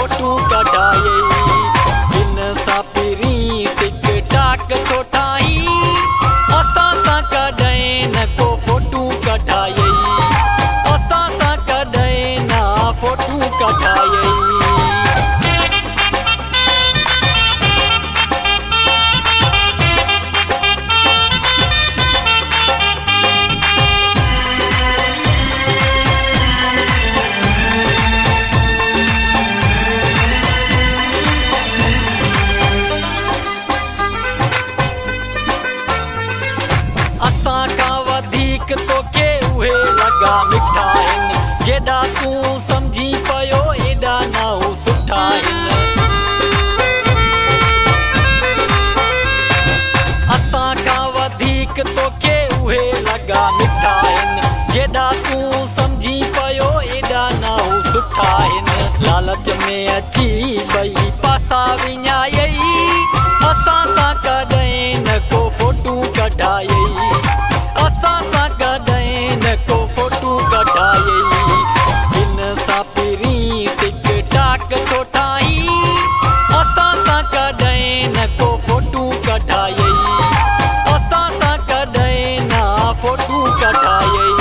Photo कढाई जिन सां पहिरीं टिक टाक थो ठाही असां सां कॾहिं न को फोटू कढाई असां सां कॾहिं न फोटू कढाई। तोखे उहे लॻा मिठा आहिनि जेॾा तूं सम्झी पियो एॾा न हू सुठा आहिनि। असां खां वधीक तोखे उहे लॻा मिठा आहिनि जेॾा तूं सम्झी पियो एॾा न हू सुठा आहिनि। लालच में अची ॿई पासा विञायई असां सां कॾहिं न को फोटू कढाई असां सां कॾहिं न को फोटू कढाई जिन सां पहिरीं टिक टाक थो ठाही असां सां कॾहिं न को फोटू कढाई असां सां कॾहिं न फोटू कढाई।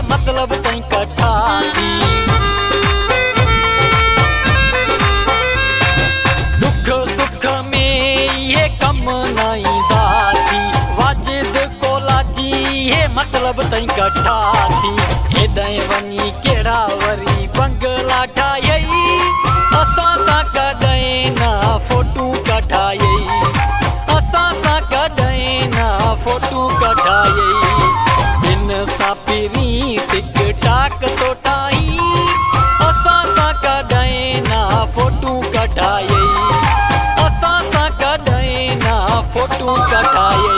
मतलब तई कठा थी दुख सुख में ये कम न ईंदा थी वाजिद कोलाजी ये मतलब तई कठा थी हेॾां वञी कहिड़ा वरी बंगला ठाही असां सां कॾहिं न फोटू कढाई असां सां कॾहिं न फोटू कढाई जिन सां पहिरीं टिक टाक थो ठाही असां सां कॾहिं न फोटू कढाई असां सां कॾहिं न फोटू कढाई।